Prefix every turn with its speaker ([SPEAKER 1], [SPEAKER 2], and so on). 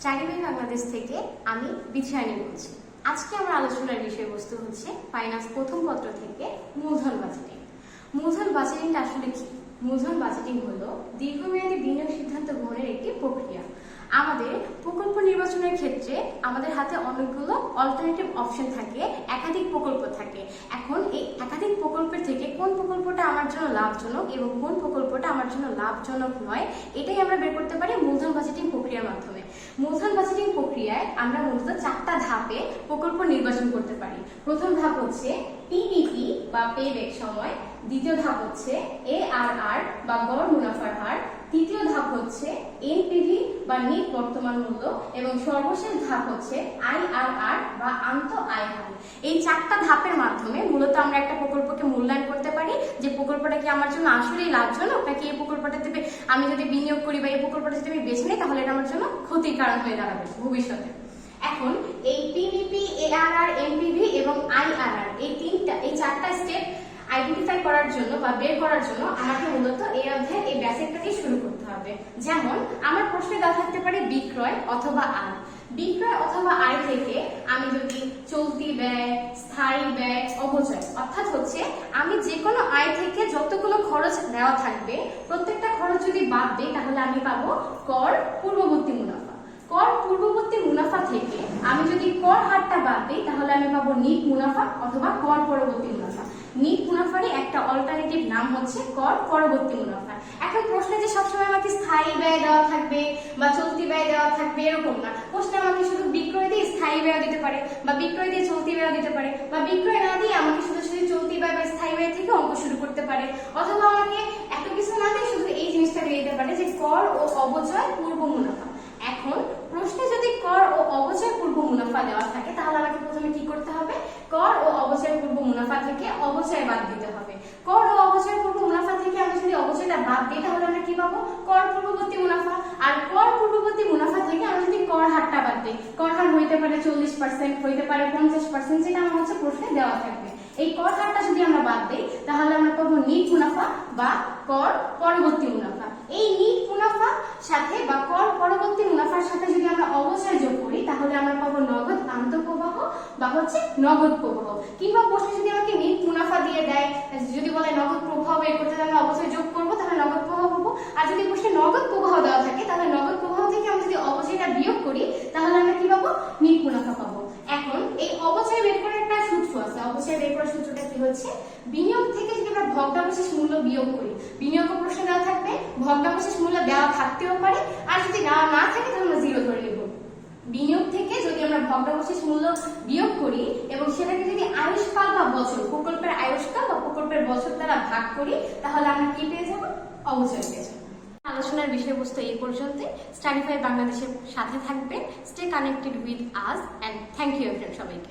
[SPEAKER 1] স্টাডিওয়ে বাংলাদেশ থেকে আমি বিছায়ানি বলছি। আজকে আমার আলোচনার বিষয়বস্তু হচ্ছে ফাইন্যান্স প্রথম পত্র থেকে মূলধন বাজেটিং। মূলধন বাজেটিংটা আসলে কি? মূলধন বাজেটিং হলো দীর্ঘমেয়াদী বিনিয়োগ সিদ্ধান্ত গ্রহণের একটি প্রক্রিয়া। আমাদের প্রকল্প নির্বাচনের ক্ষেত্রে আমাদের হাতে অনেকগুলো অল্টারনেটিভ অপশন থাকে, একাধিক প্রকল্প থাকে। এখন এই একাধিক প্রকল্পের থেকে কোন প্রকল্পটা আমার জন্য লাভজনক এবং কোন প্রকল্পটা আমার জন্য লাভজনক নয়, এটাই আমরা বের করতে পারি মূলধন বাজেটিং প্রক্রিয়ার মাধ্যমে। মূলধন বাজেটিং প্রক্রিয়ায় আমরা মূলত 4টা ধাপে প্রকল্প নির্বাচন করতে পারি। প্রথম ধাপ হচ্ছে পিপিপি বা পেব্যাক সময়, দ্বিতীয় ধাপ হচ্ছে এআরআর বা গড় মুনাফার হার, তৃতীয় ধাপ হচ্ছে এনপিভি বা নিট বর্তমান মূল্য এবং সর্বশেষ ধাপ হচ্ছে আইআরআর বা আন্ত আয় হার। এই 4টা ধাপের মাধ্যমে মূলত আমরা একটা প্রকল্পকে মূল্যায়ন করতে পারি যে প্রকল্পটা কি আমার জন্য আসলেই লাভজনক, নাকি এই প্রকল্পটা থেকে আমি যদি বিনিয়োগ করি বা এই প্রকল্পটা যদি আমি বেছে নিই তাহলে এটা আমার জন্য ক্ষতির কারণ হয়ে দাঁড়াবে ভবিষ্যতে। এখন এই পিপিপি, এআরআর, এনপিভি এবং আইআরআর এই 4টা স্টেপ আইডেন্টিফাই করার জন্য বা বের করার জন্য আমাকে মূলত এই অধ্যায়ের এই বেসিকটাকে শুরু করতে হবে। যেমন আমার প্রশ্নে দেওয়া থাকতে পারে বিক্রয় অথবা আয়। বিক্রয় অথবা আয় থেকে আমি যদি চলতি ব্যয়, স্থায়ী ব্যয়, অপচয় অর্থাৎ হচ্ছে আমি যে কোনো আয় থেকে যতগুলো খরচ দেওয়া থাকবে প্রত্যেকটা খরচ যদি বাদ দিই তাহলে আমি পাবো কর পূর্ববর্তী মুনাফা। কর পূর্ববর্তী মুনাফা থেকে আমি যদি কর হারটা বাদ দিই তাহলে আমি পাবো নিট মুনাফা অথবা কর পরবর্তী মুনাফা। নিট মুনাফারই একটা অল্টারনেটিভ নাম হচ্ছে কর পরবর্তী মুনাফা। এখন প্রশ্নে যে সবসময় আমাকে স্থায়ী ব্যয় দেওয়া থাকবে বা চলতি ব্যয় দেওয়া থাকবে এরকম না। প্রশ্নে আমাকে শুধু বিক্রয় দিয়ে স্থায়ী ব্যয় দিতে পারে বা বিক্রয় দিয়ে চলতি ব্যয় দিতে পারে বা বিক্রয় না দিয়ে আমাকে শুধু চলতি ব্যয় বা স্থায়ী ব্যয় থেকে অঙ্ক শুরু করতে পারে, অথবা আমাকে এত কিছু না দিয়ে শুধু এই জিনিসটা দিয়ে দিতে পারে যে কর ও অবচয় পূর্ব মুনাফা। এখন প্রশ্নে যদি কর ও অবচয় পূর্ব মুনাফা দেওয়া থাকে তাহলে আমাকে প্রথমে কি করতে হবে? কর ও অবচয় পূর্ব মুনাফা থেকে অবচয় বাদ দিতে হবে। কর ও অবচয় পূর্ব মুনাফা থেকে আমি যদি অবচয়টা বাদ দিই তাহলে আমরা কি পাবো? কর পূর্ববর্তী মুনাফা। আর কর পূর্ববর্তী মুনাফা থেকে আমি যদি কর হারটা বাদ দিই, কর হার হইতে পারে 40%, হইতে পারে 50%, যেটা আমার হচ্ছে প্রশ্নে দেওয়া থাকবে। এই কর হারটা যদি আমরা বাদ দিই তাহলে আমরা পাবো নিট মুনাফা বা কর পরবর্তী মুনাফা। এই নিট মুনাফা সাথে বা কর পরবর্তী মুনাফার সাথে যদি আমরা অবচয় যোগ করি তাহলে আমরা পাবো নগদ আন্তঃপ্রবাহ বা হচ্ছে নগদ প্রবাহ। কিংবা প্রশ্নে যদি আমাকে নিট মুনাফা দিয়ে দেয়, যদি বলে নগদ প্রবাহ বের করতে আমরা অবচয় যোগ করবো তাহলে নগদ প্রবাহ পাবো। আর যদি প্রশ্নে নগদ প্রবাহ দেওয়া থাকে তাহলে নগদ প্রবাহ থেকে আমরা যদি অবচয়টা বিয়োগ করি তাহলে আমরা কি পাবো? নিট মুনাফা পাবো। এখন এই অবচয় বের করার একটা সূত্র আছে। অবচয় বের করার সূত্রটা কি হচ্ছে? বিনিয়োগ থেকে যদি আমরা ভগ্নাবশেষ মূল্য বিয়োগ করি, বিনিয়োগ প্রশ্নে দেওয়া থাকবে, ভগ্নাবশেষ মূল্য দেওয়া থাকতেও পারে, আর যদি না থাকে তাহলে আমরা জিরো ধরে নেব। বিনিয়োগ থেকে যদি আমরা ভগ্নাবশেষ মূল্য বিয়োগ করি এবং সেটাকে যদি আয়ুষ্কাল বা বছর, প্রকল্পের আয়ুষ্কাল বা প্রকল্পের বছর দ্বারা ভাগ করি তাহলে আমরা কি পেয়ে যাব? অবচয় পেয়ে যাব। আলোচনার বিষয়বস্তু এই পর্যন্ত। স্টাডিফাই বাংলাদেশের সাথে থাকবেন। Stay connected with us and thank you সবাইকে।